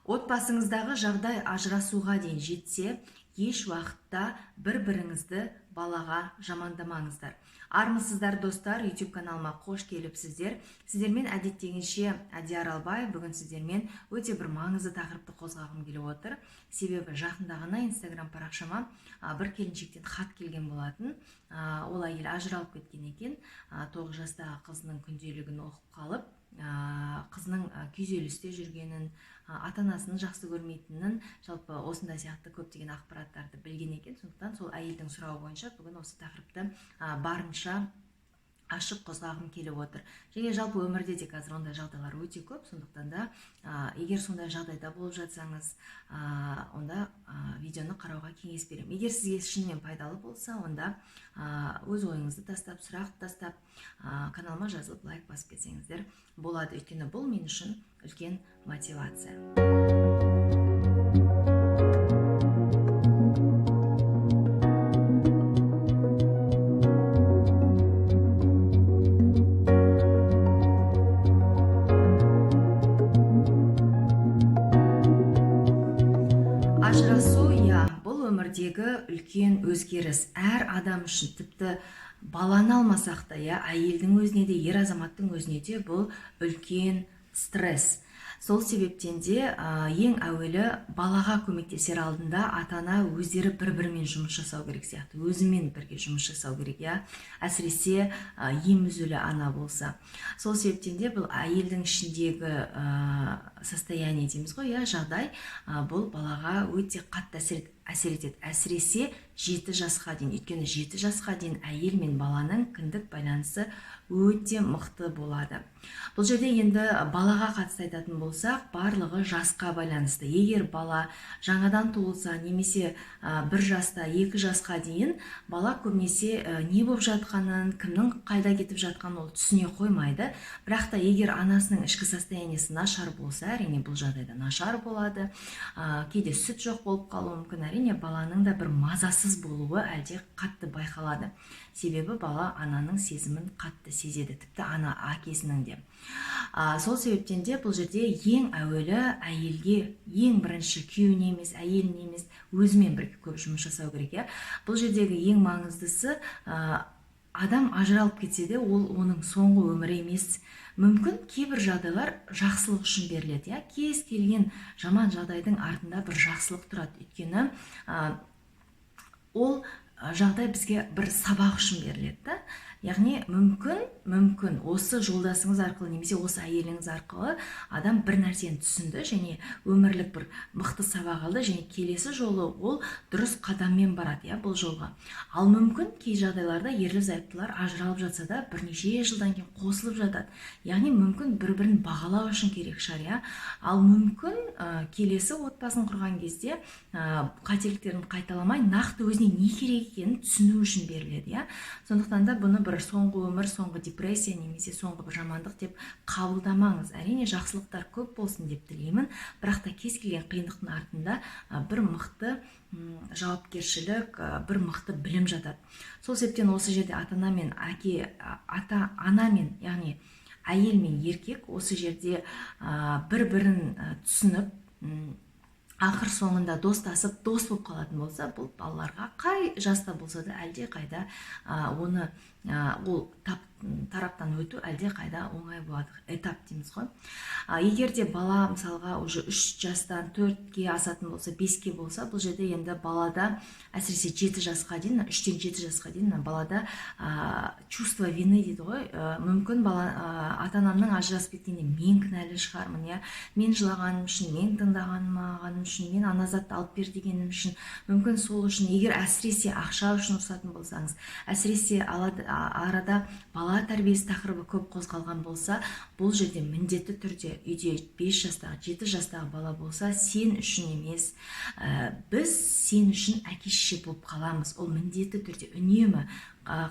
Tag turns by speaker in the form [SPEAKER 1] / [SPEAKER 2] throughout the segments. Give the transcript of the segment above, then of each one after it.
[SPEAKER 1] Отбасыңыздағы жағдай ажырасуға дейін жетсе, еш уақытта бір-біріңізді балаға жамандамаңыздар. Армысыздар достар, YouTube каналыма қош келіпсіздер. Сіздермен әдеттегенше Әди Аралбай бүгін сіздермен өте бір маңызды тақырыпты қозғағым келіп отыр. Себебі жақында ғана Instagram парақшама бір келіншектен хат келген болатын. Ол әйел ажыралып кеткен екен. 9 жастағы қызының күнделігін оқып қалып, қызының күйзелісте жүргенін, ата-анасының жақсы көрмейтінін, жалпы осындай сияқты көптеген ақпараттарды білген екен. Сондықтан сол әйелдің сұрауы бойынша бүгін осы тақырыпты барынша ашып қозғағым келіп отыр. Және жалпы өмірде де қазір ондай жағдайлар өте көп. Сондықтан да егер сондай жағдайда болып жатсаңыз, онда видеоны қарауға кеңес беремін. Егер сізге шынымен пайдалы болса, онда өз ойыңызды тастап, сұрақты тастап, каналыма жазылып лайк басып кетсеңіздер болады. Өйткені бұл мен үшін үлкен мотивация. Ажырасу, бұл өмірдегі үлкен өзгеріс. Әр адам үшін, тіпті баланы алмасақ та, әйелдің өзіне де, ер азаматтың өзіне де бұл үлкен стресс. Сол себептен де ең әуелі балаға көмектесер алдында ата-ана өздері бір-бірімен жұмыс жасау керек сияқты, өзімен бірге жұмыс жасау керек, әсіресе ем үзулі ана болса. Сол себептен де бұл әйелдің ішіндегі состояние дейміз ғой, жағдай, бұл балаға өте қатты әсер етеді. Әсіресе 7 жасқа дейін. Өйткені 7 жасқа дейін әйел мен баланың кіндік байланысы өте мықты болады. Бұл жерде енді балаға қатысты айтатын болсақ, барлығы жасқа байланысты. Егер бала жаңадан туылса, немесе 1 жаста, 2 жасқа дейін, бала көбінесе не болып жатқанын, кімнің қайда кетіп жатқанын ол түсіне қоймайды. Бірақ та егер анасының ішкі состояниесі нашар болса, әрине бұл жағдайда нашар болады. Кейде сүт жоқ болып қалуы мүмкін, әрине баланың да бір мазасыз болуы әлде қатты байқалады. Себебі бала ананың сезімін қатты сезеді, тіпті ана әкесінің де. Сол себептен де бұл жерде ең әуелі әйелге, ең бірінші күйеуіне емес, әйеліне емес, өзімен бірге көп жұмыс жасау керек. Бұл жердегі ең маңыздысы, адам ажыралып кетсе де, ол оның соңғы өмірі емес. Мүмкін кейбір жағдайлар жақсылық үшін беріледі. Кез келген жаман жағдайдың артында бір жақсылық тұрады. Өйткені ол жағдай бізге бір сабақ үшін беріледі. Яғни мүмкін осы жолдасыңыз арқылы, немесе осы әйеліңіз арқылы адам бір нәрсені түсінді және өмірлік бір мықты сабақ алды, және келесі жолы ол дұрыс қадаммен барады бұл жолға. Ал мүмкін кей жағдайларда ерлі-зайыптылар ажыралып жатса да бірнеше жылдан кейін қосылып жатады. Яғни мүмкін бір-бірін бағалау үшін керек шығар. Ал мүмкін келесі отбасын құрған кезде қателіктерін қайталамай, нақты өзіне не керек екенін түсіну үшін беріледі. Сондықтан да бұны бір соңғы өмір, соңғы депрессия немесе соңғы бір жамандық деп қабылдамаңыз. Әрине жақсылықтар көп болсын деп тілеймін, бірақ та кез келген қиындықтың артында бір мықты жауапкершілік, бір мықты білім жатады. Сол себептен осы жерде ата-ана мен яғни әйел мен еркек осы жерде бір-бірін түсініп, ақыр соңында достасып, дос болып қалатын болса, бұл балаларға қай жаста болса да әлде қайда оны ол тараптан өту әлде қайда оңай болады. Этап дейміз ғой. Егер де бала мысалға уже 3 жастан 4-ке асатын болса, 5-ке болса, бұл жерде енді балада, әсіресе 7 жасқа дейін, 3-тен 7 жасқа дейін балада чувство вины дейді ғой. Мүмкін ата-анамның ажырасып кеткенде мен кінәлі шығармын, мен жылағаным үшін, мен тыңдағаным үшін, мен ана затты алып бер дегенім үшін, мүмкін сол үшін, егер әсіресе ақша үшін ұрсатын болсаңыз, әсіресе арада бала тәрбиесі тақырыбы көп қозғалған болса, бұл жерде міндетті түрде үйде 5 жастағы, 7 жастағы бала болса, сен үшін емес, біз сен үшін әке-шеше болып қаламыз. Ол міндетті түрде үнемі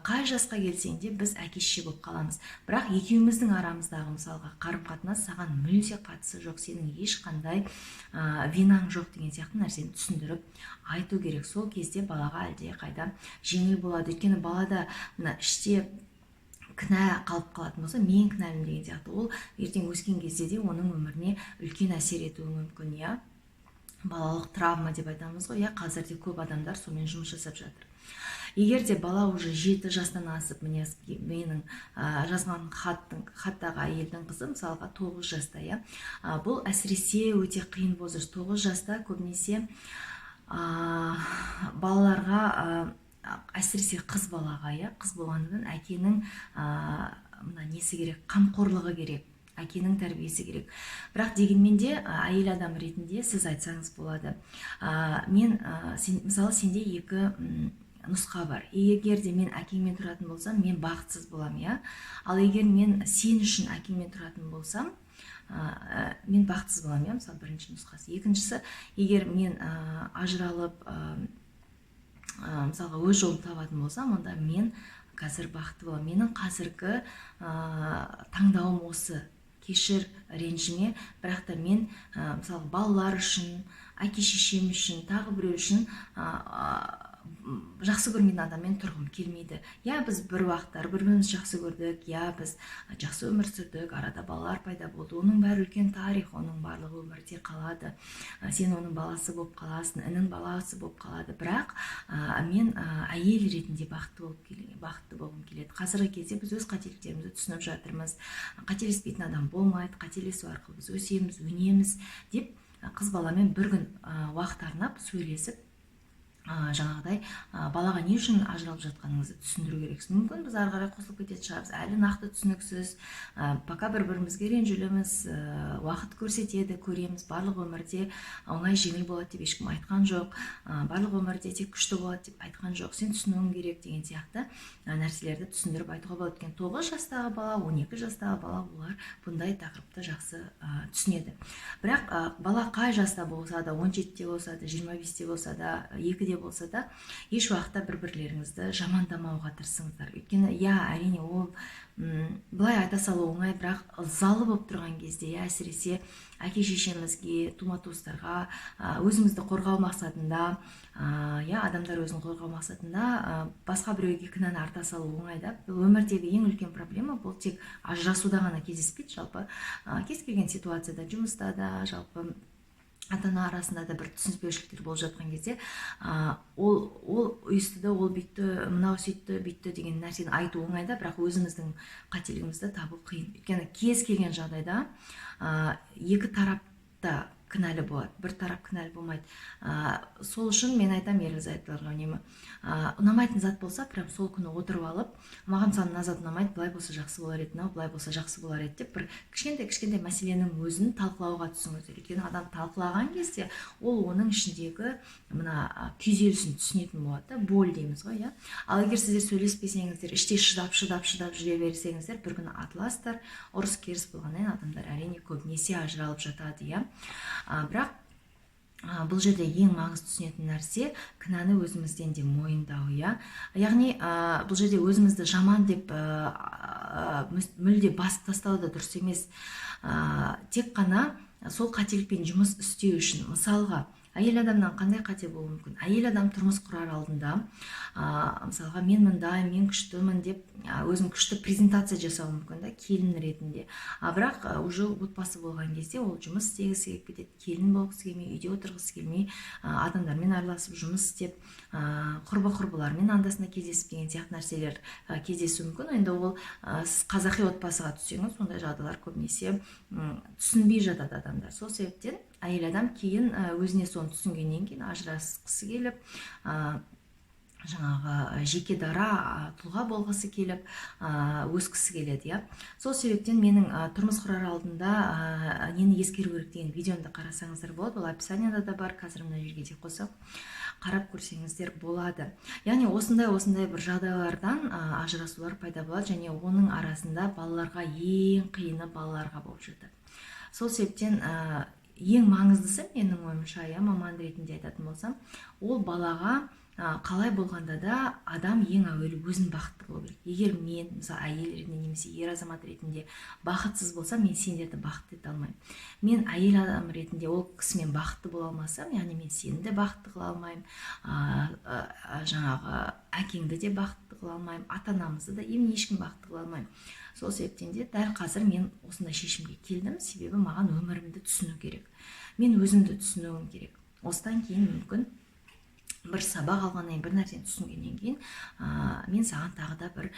[SPEAKER 1] қай жасқа келсең де біз әке-шеше болып қаламыз. Бірақ екеуміздің арамыздағы мысалға қарым-қатынас саған мүлде қатысы жоқ, сенің ешқандай винаң жоқ деген сияқты нәрсені түсіндіріп айту керек. Сол кезде балаға әлде қайда жеңіл болады. Өйткені балада іште кінә қалып қалатын болса, мен кінәлімін деген сияқты, ол ертең өскен кезде де оның өміріне үлкен әсер етуі мүмкін. Иә, балалық травма деп айтамыз ғой. Иә, қазір де көп адамдар сонымен жұмыс жасап жатыр. Егер де бала уже 7 жастан асып, менің жазған хаттағы әйелдің қызы мысалға 9 жаста, иә, бұл әсіресе өте қиын возраст. 9 жаста көбінесе балаларға, әсіресе қыз балаға, иә, қыз болғандықтан әкенің мына несі керек, қамқорлығы керек, әкенің тәрбиесі керек. Бірақ дегенмен де әйел адам ретінде сіз айтсаңыз болады. Мысалы, сенде екі нұсқа бар. Егер де мен әкеңмен тұратын болсам, мен бақытсыз болам, иә. Ал егер мен сен үшін әкеңмен тұратын болсам, мен бақытсыз болам, иә. Мысалы, бірінші нұсқасы. Екіншісі, егер мен ажыралып, мысалға өз жолын табатын болсам, онда мен қазір бақытты болам. Менің қазіргі таңдауым осы. Кешір, ренжіме, бірақ та мен мысалы балалар үшін, әке-шешем үшін, тағы біреу үшін жақсы көрмейтін адаммен тұрғым келмейді. Иә, біз бір уақыттар бір-бірімізді жақсы көрдік, иә, біз жақсы өмір сүрдік, арада балалар пайда болды. Оның бәрі үлкен тарих, оның барлығы өмірде қалады. Сен оның баласы болып қаласың, інің баласы болып қалады. Бірақ мен әйел ретінде бақытты болғым келеді. Қазіргі кезде біз өз қателіктерімізді түсініп жатырмыз. Қателеспейтін адам болмайды, қателесу арқылы біз өсеміз, өнеміз деп қыз баламен бір күн уақыт арнап сөйлесіп, жаңағыдай балаға не үшін ажыралып жатқаныңызды түсіндіру керексіз. Мүмкін біз ары қарай қосылып кететін шығармыз, әлі нақты түсініксіз, пока бір-бірімізге ренжіліміз, уақыт көрсетеді, көреміз. Барлық өмірде оңай жеңіл болады деп ешкім айтқан жоқ, барлық өмірде тек күшті болады деп айтқан жоқ, сен түсінуің керек деген сияқты нәрселерді түсіндіріп айтуға болады. 9 жастағы бала, 12 жастағы бала, олар бұндай тақырыпты жақсы түсінеді. Бірақ бала қай жаста болса да, 17-те болса да, 25-те болса да, 2-де болса да, еш уақытта бір-бірлеріңізді жамандамауға тырысыңыздар. Өйткені, иә, әрине, ол былай айта салу оңай, бірақ ызалы болып тұрған кезде, әсіресе әке-шешемізге, тума-туыстарға, өзімізді қорғау мақсатында, адамдар өзін қорғау мақсатында басқа біреуге кінәні арта салу оңай да. Өмірдегі ең үлкен проблема бұл тек ажырасуда ғана кездеспейді, жалпы кез келген ситуацияда, жұмыста да, жалпы ата-ана арасында да бір түсініспеушіліктер болып жатқан кезде, ол ұйыстыды, ол бүйтті, мынау сөйтті, бүйтті деген нәрсені айту оңайда, бірақ өзіміздің қателігімізді табу қиын. Өйткені кез келген жағдайда екі тарап та кінәлі болады, бір тарап кінәлі болмайды. Сол үшін мен айтам ерлі-зайыптыларға үнемі, ұнамайтын зат болса, прям сол күні отырып алып, маған мысалы мына зат ұнамайды, былай болса жақсы болар еді, былай болса жақсы болар еді деп, бір кішкентай мәселенің өзін талқылауға түсіңіздер. Өйткені адам талқылаған кезде ол оның ішіндегі мына күйзелісін түсінетін болады, боль дейміз ғой, иә. Ал егер сіздер сөйлеспесеңіздер, іште шыдап жүре берсеңіздер, бір күні атыласыздар. Ұрыс керіс болғаннан адамдар әрине көбінесе ажыралып жатады, иә. Бірақ бұл жерде ең маңызды түсінетін нәрсе кінәні өзімізден де мойындау, иә. Яғни бұл жерде өзімізді жаман деп мүлде басып тастау да дұрыс емес. Тек қана сол қателікпен жұмыс істеу үшін, мысалға, әйел адамнан қандай қате болуы мүмкін? Әйел адам тұрмыс құрар алдында, мысалға, мен мындай, мен күштімін деп, өзім күшті презентация жасау мүмкін да, келін ретінде. Бірақ уже отбасы болған кезде ол жұмыс істегісі келіп кетеді, келін болғысы келмей, үйде отырғысы келмей, адамдармен араласып жұмыс істеп, құрбылармен андасында кездесіп деген сияқты нәрселер кездесуі мүмкін. Енді ол сіз қазақи отбасыға түссеңіз, сондай жағдайлар көбінесе түсінбей жатады адамдар. Сол себептен әйел адам кейін өзіне соны түсінгеннен кейін ажырасқысы келіп, жаңағы жеке дара тұлға болғысы келіп, өскісі келеді, иә. Сол себептен менің тұрмыс құрар алдында нені ескеру керек деген видеомды қарасаңыздар болады. Ол описанияда да бар, қазір мына жерге де қосып қарап көрсеңіздер болады. Яғни осындай бір жағдайлардан ажырасулар пайда болады, және оның арасында балаларға ең қиыны балаларға болып жатады. Сол себептен ең маңыздысы менің ойымша, маман ретінде айтатын болсам, ол балаға қалай болғанда да адам ең әуелі өзін бақытты қылу керек. Егер мен мысалы әйел ретінде немесе ер азамат ретінде бақытсыз болсам, мен сендерді бақытты ете алмаймын. Мен әйел адам ретінде ол кісімен бақытты бола алмасам, яғни мен сені де бақытты қыла алмаймын, жаңағы әкеңді де бақытты қыла алмаймын, ата анамызды да, емін ешкім бақытты қыла алмаймын. Сол себептен де дәл қазір мен осындай шешімге келдім, себебі маған өмірімді түсіну керек. Мен өзімді түсінуім керек. Осыдан кейін мүмкін бір сабақ алғаннан кейін, бір нәрсені түсінгеннен кейін, мен саған тағы да бір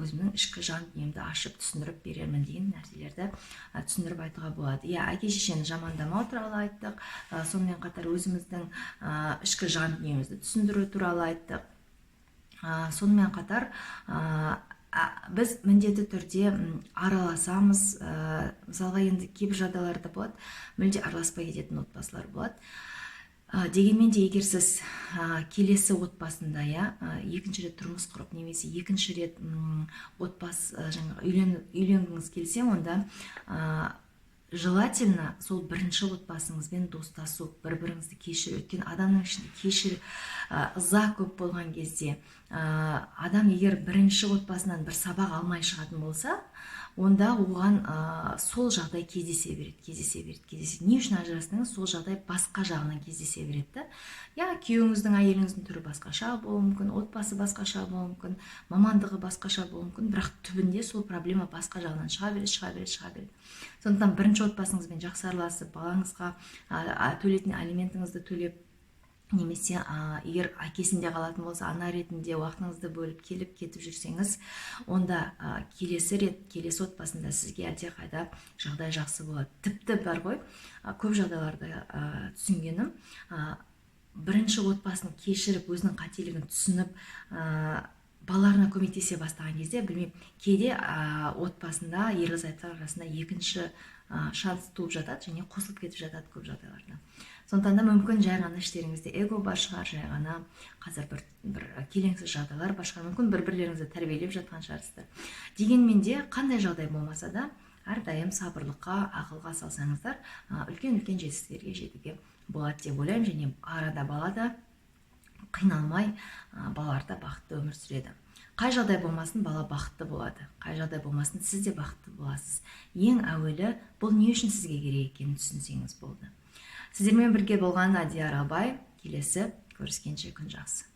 [SPEAKER 1] өзімнің ішкі жан дүниемді ашып түсіндіріп берермін деген нәрселерді түсіндіріп айтуға болады. Иә, әке шешені жамандамау туралы айттық, сонымен қатар өзіміздің ішкі жан дүниемізді түсіндіру туралы айттық. Сонымен қатар біз міндетті түрде араласамыз. Мысалға енді кейбір жағдайларда болады, мүлде араласпай кететін отбасылар болады. Дегенмен де егер сіз келесі отбасында, екінші рет тұрмыс құрып, немесе екінші рет үйленгіңіз келсе, онда желательно сол бірінші отбасыңызбен достасу, бір-біріңізді кешіру. Өйткені адамның ішінде ыза көп болған кезде, адам егер бірінші отбасынан бір сабақ алмай шығатын болса, онда оған сол жағдай кездесе береді. Не үшін ажырастыңыз? Сол жағдай басқа жағынан кездесе береді. Күйеуіңіздің, әйеліңіздің түрі басқаша болуы мүмкін, отбасы басқаша болуы мүмкін, мамандығы басқаша болуы мүмкін, бірақ түбінде сол проблема басқа жағынан шыға береді. Сондықтан бірінші отбасыңызбен жақсы араласып, балаңызға төлейтін алиментіңізді төлеп, немесе егер әкесінде қалатын болса, ана ретінде уақытыңызды бөліп келіп кетіп жүрсеңіз, онда келесі отбасында сізге әлдеқайда жағдай жақсы болады. Тіпті бар ғой, көп жағдайларда түсінгенім, бірінші отбасын кешіріп, өзінің қателігін түсініп, балаларына көмектесе бастаған кезде, білмеймін, кейде отбасында ерлі-зайыптылар арасында екінші шанс туып жатады және қосылып кетіп жатады көп жағдайларда. Сондықтан да мүмкін жай ғана іштеріңізде эго бар шығар, жай ғана қазір бір келеңсіз жағдайлар бар шығар, мүмкін бір-бірлеріңізді тәрбиелеп жатқан шығарсыздар. Дегенмен де қандай жағдай болмаса да, әрдайым сабырлыққа, ақылға салсаңыздар, үлкен-үлкен жетістіктерге жетуге болады деп ойлаймын. Және арада бала да қиналмай, балалар да бақытты өмір сүреді. Қай жағдай болмасын, бала бақытты болады. Қай жағдай болмасын, сіз де бақытты боласыз. Ең әуелі бұл не үшін сізге керек екенін түсінсеңіз болды. Сіздермен бірге болған Адияр Абай. Келесі көріскенше күн жақсы.